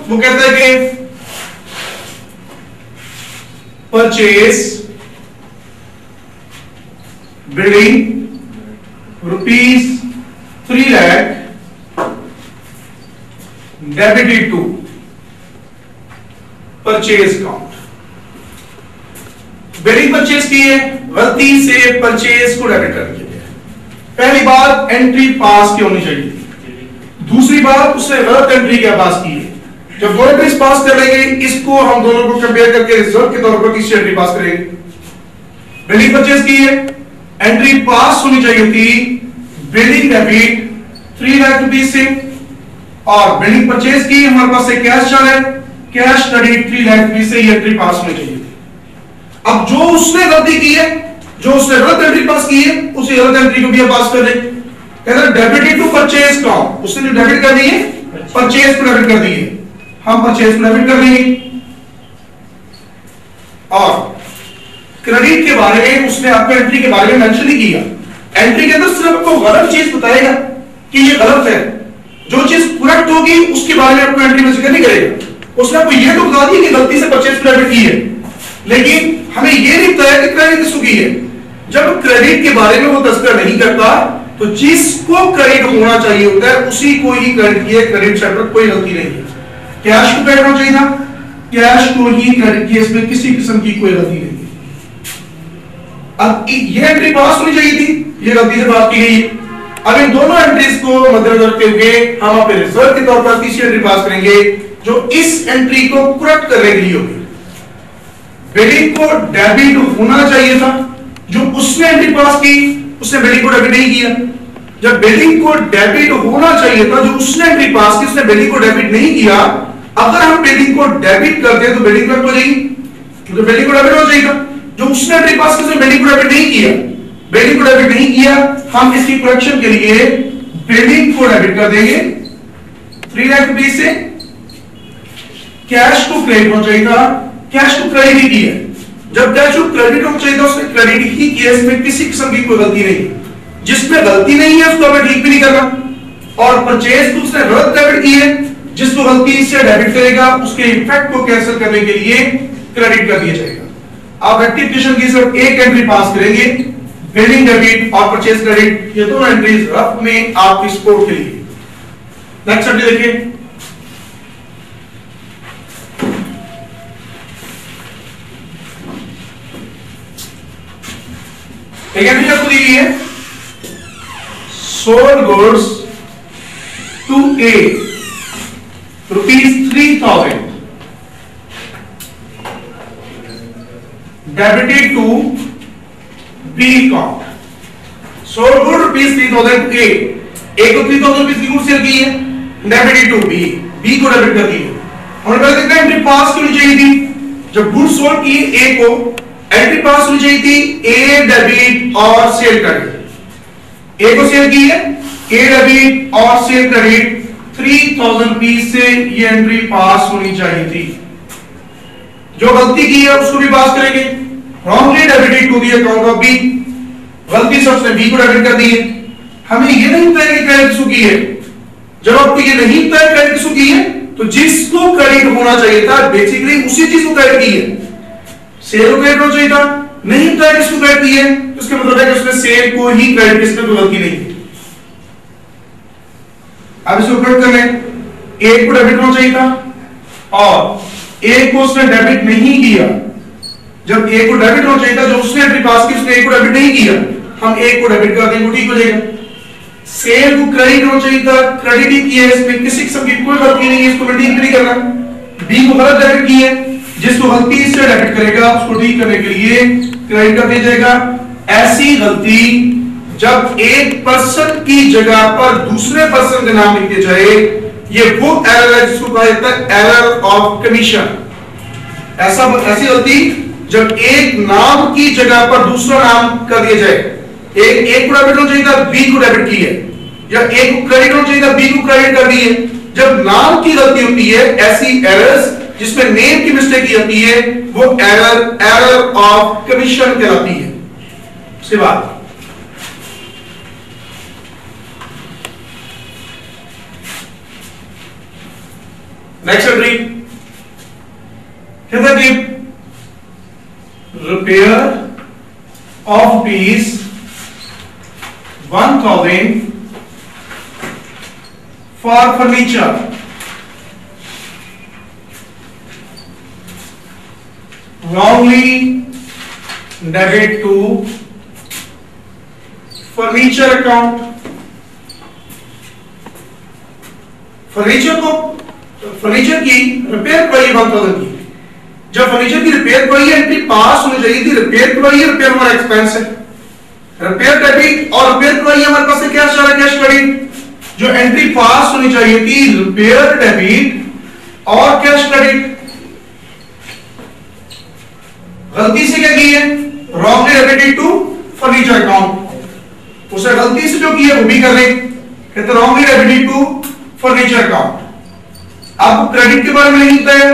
वो कहता है कि purchase building ₹3 lakh debited to purchase account. Building purchase की है, गलती से परचेज को डेबिट कर दिया गया। पहली बात एंट्री पास की होनी चाहिए थी। दूसरी बात उसने गलत एंट्री क्या पास की है। जब दो एंट्रीज पास कर लेंगे, इसको हम दोनों को कंपेयर करके रिजल्ट के तौर पर तीसरी एंट्री पास करेंगे। बिल्डिंग परचेज की है, एंट्री पास होनी चाहिए थी बिल्डिंग डेबिट ₹3 लाख से, और बिल्डिंग परचेज की हमारे पास से कैश चल है, कैश क्रेडिट ₹3 लाख से, ये एंट्री पास होनी चाहिए थी। अब जो उसने गलती की है, जो उसने गलत एंट्री पास की है, उसी गलत एंट्री को भी हम पास कर दें। कहते हैं डेबिटेड टू परचेज अकाउंट, उसने जो डेबिट कर दी है परचेज को डेबिट कर दी है, हम परचेज को डेबिट कर देंगे। और क्रेडिट के बारे में उसने आपको एंट्री के बारे में मेंशन नहीं किया। एंट्री के अंदर सिर्फ आपको गलत चीज बताएगा कि ये गलत है, जो चीज करेक्ट होगी उसके बारे में आपको एंट्री में जिक्र नहीं करेगा। उसने आपको ये तो बता दिया कि गलती से परचेज को डेबिट की है, लेकिन हमें ये नहीं बताया कि क्रेडिट किसको की है। जब क्रेडिट के बारे में वो तस्करा नहीं करता, तो जिसको क्रेडिट होना चाहिए होता है उसी को ही क्रेडिट किया। क्रेडिट साइड पर कोई गलती नहीं है। कैश को क्रेडिट होना चाहिए था, कैश को ही क्रेडिट किया, इसमें किसी किस्म की कोई गलती नहीं है। अब ये एंट्री पास होनी चाहिए थी, ये गलती से बात की गई है। अब इन दोनों एंट्रीज को मद्देनजर रखते हुए हम अपने रिजल्ट के तौर पर तीसरी एंट्री पास करेंगे, जो इस एंट्री को करेक्ट करने के लिए होगी। बिल्डिंग को डेबिट होना चाहिए था, जो उसने एंट्री पास की उसने बिल्डिंग को डेबिट नहीं किया। जब बिल्डिंग को डेबिट होना चाहिए था, जो उसने एंट्री पास की उसने बिल्डिंग को डेबिट नहीं किया। अगर हम बिल्डिंग को डेबिट कर दें तो बिल्डिंग करेक्ट हो जाएगी, तो बिल्डिंग को डेबिट हो जाएगा। जो उसने एंट्री पास की उसने बिल्डिंग को डेबिट नहीं किया, बिल्डिंग को डेबिट नहीं किया, हम इसकी करेक्शन के लिए बिल्डिंग को डेबिट कर देंगे ₹3 लाख से। कैश को क्रेडिट होना चाहिए था, कैश को क्रेडिट ही किया। जब कैश को क्रेडिट होना चाहिए था उसने क्रेडिट ही किया, इसमें किसी किस्म की कोई गलती नहीं। जिसमें गलती नहीं है उसको हमें ठीक भी नहीं करना। और परचेज को उसने गलत डेबिट की है, जिसको गलती से डेबिट करेगा उसके इफेक्ट को कैंसिल करने के लिए क्रेडिट कर दिया जाएगा। आप रेक्टिफिकेशन की सिर्फ एक एंट्री पास करेंगे, बिल्डिंग डेबिट और परचेज क्रेडिट, ये दोनों एंट्रीज रफ में आपकी सपोर्ट के लिए। नेक्स्ट एंट्री देखिए, एक एंट्री आपको दी हुई है, sold goods to A ₹3,000 debited to B account. Sold good ₹3,000 to A को ₹3,000 की गुड सेल की है, डेबिटेड टू बी को डेबिट कर दी है। हमने पहले देखा एंट्री पास क्यों नहीं चाहिए थी। जब गुड सोल्ड की ए को एंट्री पास होनी चाहिए थी ए डेबिट और सेल क्रेडिट। ए को सेल की है, ए डेबिट और सेल क्रेडिट ₹3,000 से ये एंट्री पास होनी चाहिए थी। जो गलती की है उसको भी पास करेंगे। Wrongly debited to the account of B, गलती से उसने बी को डेबिट कर दी है। हमें ये नहीं पता कि क्रेडिट किसको की है। जब आपको ये नहीं पता क्रेडिट किसको की है, तो जिसको क्रेडिट होना चाहिए था बेसिकली उसी चीज को क्रेडिट की है। सेल को क्रेडिट होना चाहिए था, नहीं पता किसको क्रेडिट की है, उसका मतलब है कि उसने सेल को ही क्रेडिट, किसने कोई गलती नहीं की। अब इसको करेक्ट करने, ए को डेबिट होना चाहिए था और ए को उसने डेबिट नहीं किया। जब ए को डेबिट होना चाहिए था, जो उसने एंट्री पास की उसने ए को डेबिट नहीं किया, हम ए को डेबिट कर देंगे, ठीक हो जाएगा। सेल को क्रेडिट होना चाहिए था, क्रेडिट ही किया, इसमें किसी किस्म की कोई गलती नहीं है, इसको ठीक नहीं करना। बी को गलत डेबिट की है, जिसको गलती से डेबिट करेगा उसको ठीक करने के लिए क्रेडिट कर दिया जाएगा। ऐसी गलती जब एक पर्सन की जगह पर दूसरे पर्सन का नाम लिख दिया जाए, ये वो एरर है जिसको कहा जाता है एरर ऑफ कमीशन। ऐसी गलती जब एक नाम की जगह पर दूसरा नाम कर दिया जाए, एक को डेबिट होना चाहिए था, बी को डेबिट की है, या एक को क्रेडिट होना चाहिए था, बी को क्रेडिट कर दी है। जब नाम की गलती होती है, ऐसी एरर्स जिसमें नेम की मिस्टेक की होती है, वो एरर ऑफ कमीशन कहलाती है। उसके बाद नेक्स्ट एंट्री कहता है कि repair of peace 1000 for furniture, wrongly debit to furniture account। Furniture की रिपेयर करवाई 1000 की, जब फर्नीचर की रिपेयर करवाई एंट्री पास होनी चाहिए थी, रिपेयर करवाई है, रिपेयर हमारा एक्सपेंस है, रिपेयर डेबिट और रिपेयर करवाई हमारे पास है कैश और कैश क्रेडिट। जो एंट्री पास होनी चाहिए थी रिपेयर डेबिट और कैश क्रेडिट, गलती से क्या की है, wrongly debited to furniture account, उसे गलती से जो की है वो भी कर रहे, कहते wrongly debited to furniture account. आपको क्रेडिट के बारे में नहीं पता है,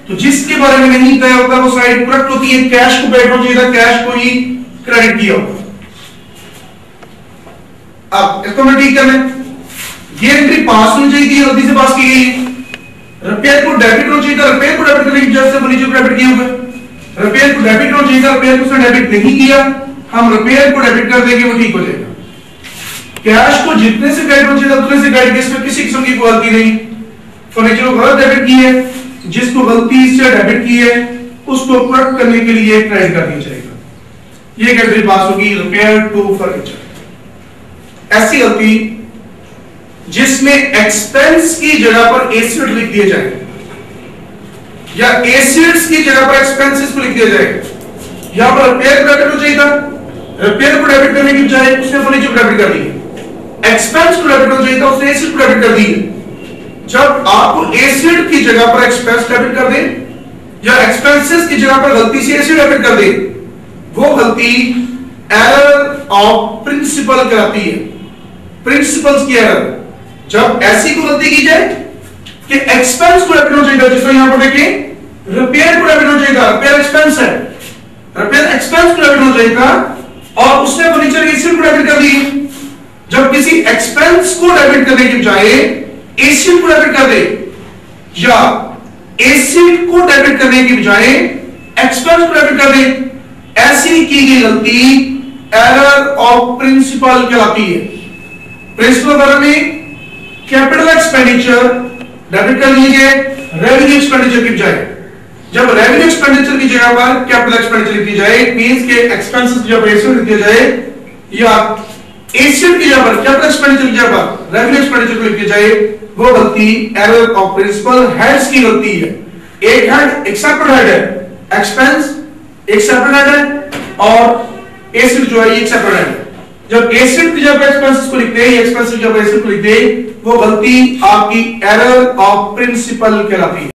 तो जिसके बारे में नहीं तय होता वो साइड करेक्ट होती है, कैश को क्रेडिट होना चाहिए, कैश को ही क्रेडिट किया होगा। अब इसको मैं ठीक करना, ये एंट्री पास होनी चाहिए थी, गलती से पास की गई। रिपेयर को डेबिट होना चाहिए था, रिपेयर को डेबिट करने की वजह से फर्नीचर को डेबिट किया होगा। रिपेयर को डेबिट होना चाहिए था, रिपेयर को उसने डेबिट नहीं किया, हम रिपेयर को डेबिट कर देंगे, वो ठीक हो जाएगा। कैश को जितने से क्रेडिट होना चाहिए था उतने से क्रेडिट, इसमें किसी किस्म की कोई गलती नहीं। फर्नीचर को गलत डेबिट की है, जिसको गलती से डेबिट की है उसको करेक्ट करने के लिए क्रेडिट कर दिया जाएगा। ये कैटेगरी पास होगी रिपेयर टू फर्नीचर। ऐसी गलती जिसमें एक्सपेंस की जगह पर एसेट लिख दिया जाए या एसेट्स की जगह पर एक्सपेंसेस को लिख दिया जाए। यहां पर रिपेयर क्रेडिट हो चाहिए था, रिपेयर को डेबिट करने की बजाय उसने फर्नीचर को डेबिट कर दी। एक्सपेंस को डेबिट होना चाहिए था, उसने एसेट को डेबिट कर दी। जब आपको एसेट की जगह पर एक्सपेंस डेबिट कर दे या एक्सपेंसेस की जगह पर गलती से एसेट डेबिट कर दे, वो गलती एरर ऑफ प्रिंसिपल कहलाती है। प्रिंसिपल्स की एरर, जब ऐसी को गलती की जाए कि एक्सपेंस को डेबिट होना चाहिए, जैसे यहां पर देखिए रिपेयर को डेबिट होना चाहिए था, रिपेयर एक्सपेंस है, रिपेयर एक्सपेंस को डेबिट होना चाहिए था और उसने फर्नीचर एसेट को डेबिट कर दी। जब किसी एक्सपेंस को डेबिट करने की बजाय एसेट को डेबिट कर दे या एसेट को डेबिट करने की बजाय एक्सपेंस को डेबिट कर दे, ऐसी की गई गलती एरर ऑफ प्रिंसिपल कहलाती है। प्रिंसिपल एरर में कैपिटल एक्सपेंडिचर डेबिट कर लीजिए रेवेन्यू एक्सपेंडिचर की बजाय। जब रेवेन्यू एक्सपेंडिचर की जगह पर कैपिटल एक्सपेंडिचर लिख दी जाए, मींस के एक्सपेंसेस की जगह पर एसेट लिख दिया जाए या एसेट की जगह पर कैपिटल एक्सपेंडिचर की जगह पर रेवेन्यू एक्सपेंडिचर को लिख दिया जाए, वो गलती एरर ऑफ प्रिंसिपल हेड्स की गलती है। एक हेड एक सेपरेट हेड है, एक्सपेंस एक सेपरेट हेड है और एसेट जो है एक सेपरेट हेड है। जब एसेट की जगह एक्सपेंसेस को लिखते हैं, एक्सपेंसेस की जगह एसेट को लिखते हैं, वो गलती आपकी एरर ऑफ प्रिंसिपल कहलाती है।